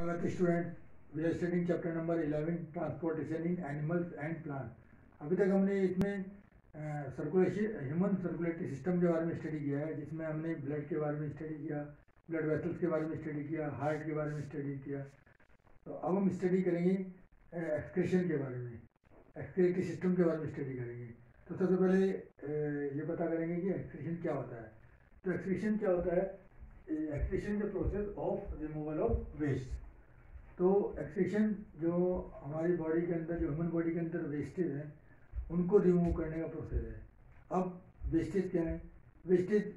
With students, we are studying chapter number 11 transportation in animals and plants. अभी तक हमने इसमें सर्कुलेशन ह्यूमन सर्कुलेटरी सिस्टम के बारे में स्टडी किया है, जिसमें हमने ब्लड के बारे में स्टडी किया, ब्लड वेसल्स के बारे में स्टडी किया, हार्ट के बारे में स्टडी किया। तो अब हम स्टडी करेंगे एक्सक्रीशन के बारे में, एक्सक्रीटरी सिस्टम के बारे में स्टडी करेंगे। तो सबसे पहले ये पता करेंगे कि एक्सक्रीशन क्या होता है। तो एक्सक्रीशन क्या होता है? Excretion the process of removal of waste. तो एक्सक्रीशन जो हमारी बॉडी के अंदर, जो ह्यूमन बॉडी के अंदर वेस्टेज है, उनको रिमूव करने का प्रोसेस है। अब वेस्टेज क्या है? वेस्टेज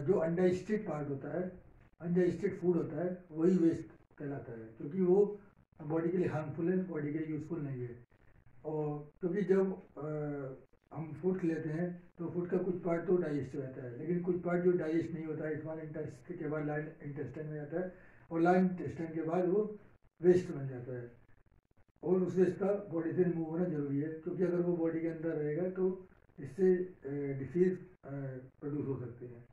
जो अनडाइजेस्टेड पार्ट होता है, अनडाइजेस्टेड फूड होता है, वही वेस्ट कहलाता है, क्योंकि वो बॉडी के लिए हार्मफुल है, बॉडी के लिए यूज़फुल नहीं है। और क्योंकि जब हम फूड लेते हैं तो फूड का कुछ पार्ट तो डाइजेस्ट हो जाता है, लेकिन कुछ पार्ट जो डाइजेस्ट नहीं होता है, स्मॉल इंटेस्टाइन के बाद लार्ज इंटेस्टाइन में जाता है, और लार्ज इंटेस्टाइन के बाद वो वेस्ट बन जाता है। और उस वेस्ट का बॉडी से रिमूव होना जरूरी है, क्योंकि अगर वो बॉडी के अंदर रहेगा तो इससे डिसीज प्रोड्यूस हो सकती है,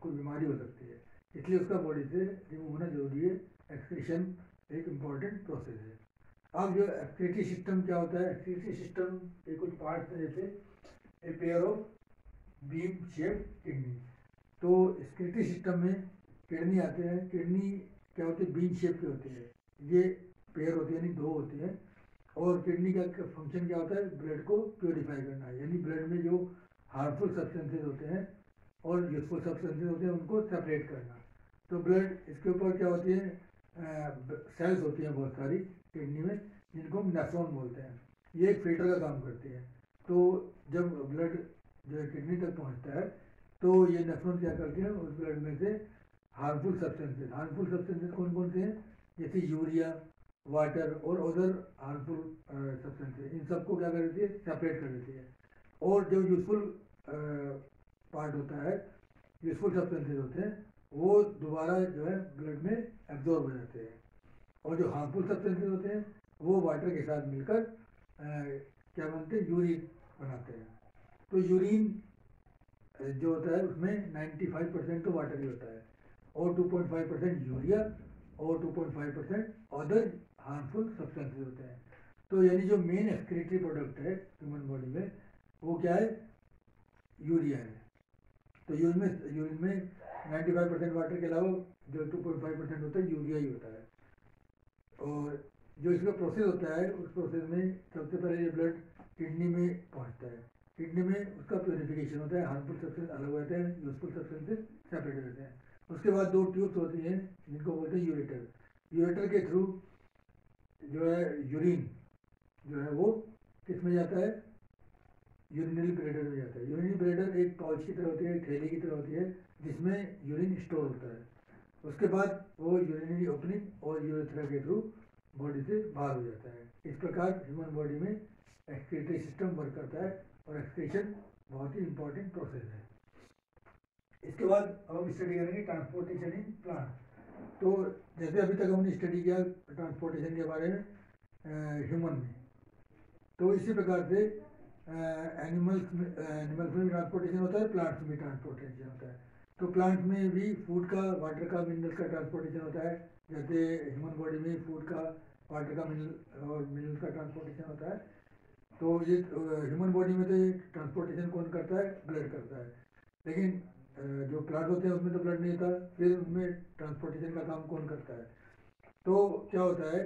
कोई बीमारी हो सकती है, इसलिए उसका बॉडी से रिमूव होना जरूरी है। एक्सक्रीशन एक इम्पॉर्टेंट प्रोसेस है। अब जो एक्सक्रीटरी सिस्टम क्या होता है? एक्सक्रीटरी सिस्टम के कुछ पार्ट्स हैं, जैसे a pair of beam shape kidney. तो एक्सक्रीटरी सिस्टम में किडनी आते हैं। किडनी क्या होती है? बीन शेप की होती है। ये पेयर होती है, यानी दो होती है। और किडनी का फंक्शन क्या होता है? ब्लड को प्योरीफाई करना है, यानी ब्लड में जो हार्मफुल सब्सटेंसेज होते हैं और यूजफुल सब्सटेंसेज होते हैं उनको सेपरेट करना। तो ब्लड, इसके ऊपर क्या होती है? सेल्स होती हैं बहुत सारी किडनी में, जिनको हम नेफ्रॉन बोलते हैं। ये एक फिल्टर का काम करती है। तो जब ब्लड जो है किडनी तक पहुंचता है तो ये नेफ्रॉन क्या करते हैं? उस ब्लड में से हार्मफुल सब्सटेंसेज कौन कौन से हैं? जैसे यूरिया, वाटर और अदर हार्मफुल सब्सटेंसेज, इन सबको क्या कर देती है? सेपरेट कर देती है। और जो यूजफुल पार्ट होता है, यूजफुल सब्सटेंसेज होते हैं, वो दोबारा जो है ब्लड में एब्जॉर्ब हो जाते हैं। और जो हार्मफुल सब्सटेंसेज होते हैं वो वाटर के साथ मिलकर क्या बनते हैं? यूरिन बनाते हैं। तो यूरिन जो होता है उसमें 95% तो वाटर ही होता है, और 2.5% यूरिया और 2.5% अदर हार्मफुल सब्सटेंसेज होते हैं। तो यानी जो मेन एक्सक्रीटरी प्रोडक्ट है ह्यूमन बॉडी में, वो क्या है? यूरिया है। तो यूरिन में 95% वाटर के अलावा जो 2.5% होता है यूरिया ही होता है। और जो इसका प्रोसेस होता है, उस प्रोसेस में सबसे पहले ये ब्लड किडनी में पहुंचता है। किडनी में उसका प्योरीफिकेशन होता है, हार्मफुल सब्सटेंस अलग होते हैं, यूजफुल सब्सटेंसेस सेपरेट हो जाते हैं। उसके बाद दो ट्यूब्स होती हैं जिनको बोलते हैं यूरेटर। यूरेटर के थ्रू जो है यूरिन जो है वो किस में जाता है? यूरिनरी ब्लैडर में जाता है। यूरिनरी ब्लैडर एक पाउच की तरह होती है, थैली की तरह होती है, जिसमें यूरिन स्टोर होता है। उसके बाद वो यूरिनरी ओपनिंग और यूरेथ्रा के थ्रू बॉडी से बाहर हो जाता है। इस प्रकार ह्यूमन बॉडी में एक्सक्रीटरी सिस्टम वर्क करता है, और एक्सक्रीशन बहुत ही इंपॉर्टेंट प्रोसेस है। इसके बाद अब हम स्टडी करेंगे ट्रांसपोर्टेशन इन प्लांट। तो जैसे अभी तक हमने स्टडी किया ट्रांसपोर्टेशन के बारे में ह्यूमन में, तो इसी प्रकार से एनिमल्स में भी ट्रांसपोर्टेशन होता है, प्लांट्स में भी ट्रांसपोर्टेशन होता है। तो प्लांट में भी फूड का, वाटर का, मिनरल्स का ट्रांसपोर्टेशन होता है। जैसे ह्यूमन बॉडी में फूड का, वाटर का, मिनरल और मिनरल्स का ट्रांसपोर्टेशन होता है। तो ये ह्यूमन बॉडी में तो ये ट्रांसपोर्टेशन कौन करता है? ब्लड करता है। लेकिन जो प्लांट होते हैं उसमें तो ब्लड नहीं होता, फिर उनमें ट्रांसपोर्टेशन का काम कौन करता है? तो क्या होता है,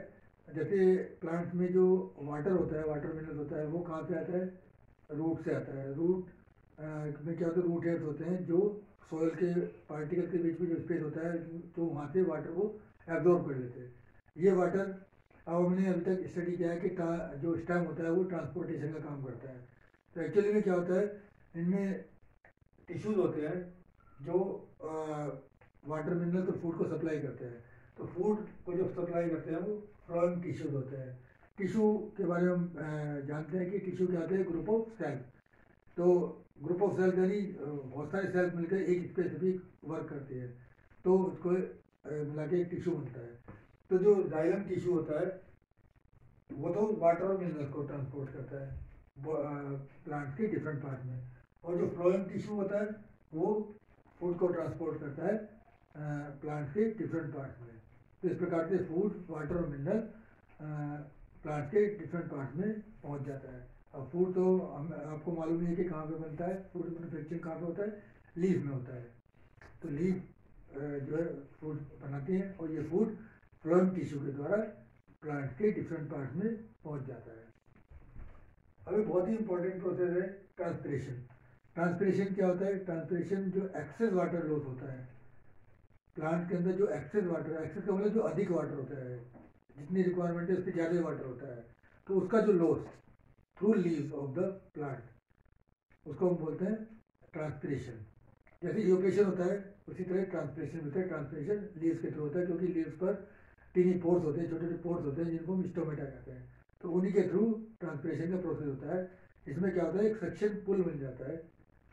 जैसे प्लांट्स में जो वाटर होता है, वाटर मिनरल होता है, वो कहाँ से आता है? रूट से आता है। रूट में क्या होता है? रूट हेड्स होते हैं जो सॉइल के पार्टिकल के बीच में जो स्पेस होता है, तो वहाँ से वाटर को एब्जॉर्ब कर लेते हैं। ये वाटर, अब हमने अभी तक स्टडी किया है कि जो स्टेम होता है वो ट्रांसपोर्टेशन का काम करता है। तो एक्चुअली में क्या होता है, इनमें टिश्यूज होते हैं जो वाटर मिनरल और फूड को सप्लाई करते हैं। तो फूड को जो सप्लाई करते हैं वो फ्लोएम टिश्यूज होते हैं। टिश्यू के बारे में हम जानते हैं कि टिश्यू क्या होते हैं? Group of cell. तो ग्रुप ऑफ सेल्स यानी बहुत सारे सेल्स मिलकर एक स्पेसिफिक वर्क करती है, तो उसको मिला के एक टिश्यू बनता है। तो जो जाइलम टिश्यू होता है वो तो वाटर और मिनरल्स को ट्रांसपोर्ट करता है प्लांट के डिफरेंट पार्ट में, और जो फ्लोएम टिश्यू होता है वो फूड को ट्रांसपोर्ट करता है प्लांट के डिफरेंट पार्ट्स में। तो इस प्रकार से फूड, वाटर और मिनरल प्लांट के डिफरेंट पार्ट्स में पहुंच जाता है। अब फूड तो हम आपको मालूम नहीं है कि कहाँ पे बनता है, फूड मैन्युफैक्चरिंग कहाँ पे होता है, लीफ में होता है। तो लीफ जो है फूड बनाती है और ये फूड फ्लोएम टिश्यू के द्वारा प्लांट के डिफरेंट पार्ट्स में पहुंच जाता है। अभी बहुत ही इंपॉर्टेंट प्रोसेस है ट्रांसपिरेशन। ट्रांसपिरेशन क्या होता है? ट्रांसपिरेशन जो एक्सेस वाटर लॉस होता है प्लांट के अंदर, जो एक्सेस वाटर, एक्सेस का मतलब जो अधिक वाटर होता है, जितनी रिक्वायरमेंट है उससे ज़्यादा वाटर होता है, तो उसका जो loss through leaves of the plant, उसको हम बोलते हैं ट्रांसपिरेशन। जैसे इवोपेशन होता है उसी तरह ट्रांसपिरेशन होता है। ट्रांसपिरेशन लीव्स के थ्रू होता है, क्योंकि लीव्स पर टीनी पोर्स होते हैं, छोटे छोटे पोर्स होते हैं जिनको हम स्टोमेटा कहते हैं, तो उन्हीं के थ्रू ट्रांसपिरेशन का प्रोसेस होता है। इसमें क्या होता है, एक सक्शन पुल बन जाता है,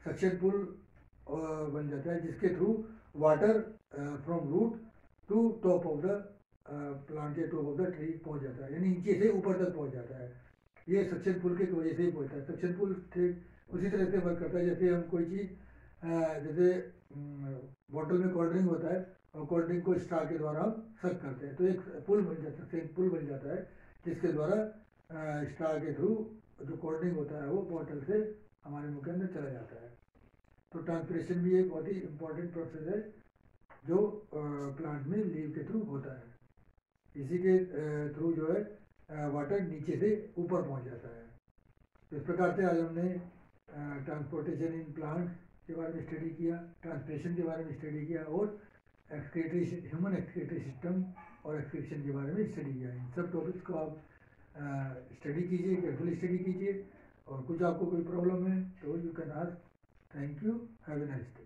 सक्शन पुल बन जाता है जिसके through water from root to top of the plant के टॉप ऑफ द ट्री पहुंच जाता है, यानी नीचे से ऊपर तक पहुंच जाता है। ये सक्शन पुल की वजह से ही पहुंचता है। सक्शन पुल ठीक उसी तरह से वर्क करता है जैसे हम कोई चीज़ जैसे बॉटल में कोल्ड ड्रिंक होता है और कोल्ड ड्रिंक को स्ट्रा के द्वारा हम सक करते हैं, तो एक पुल बन जाता है, पुल बन जाता है जिसके द्वारा स्ट्रा के थ्रू जो कोल्ड ड्रिंक होता है वो बॉटल से हमारे मुंह के अंदर चला जाता है। तो ट्रांसपिरेशन भी एक बहुत ही इम्पोर्टेंट प्रोसेस है जो प्लांट में लीव के थ्रू होता है। इसी के थ्रू जो है वाटर नीचे से ऊपर पहुंच जाता है। तो इस प्रकार से आज हमने ट्रांसपोर्टेशन इन प्लांट के बारे में स्टडी किया, ट्रांसपिरेशन के बारे में स्टडी किया और एक्सक्रीटरी, ह्यूमन एक्सक्रीटरी सिस्टम और एक्सक्रीशन के बारे में स्टडी किया। इन सब टॉपिक्स को आप स्टडी कीजिए, केयरफुली स्टडी कीजिए, और कुछ आपको कोई प्रॉब्लम है तो you can ask. Thank you, have a nice day.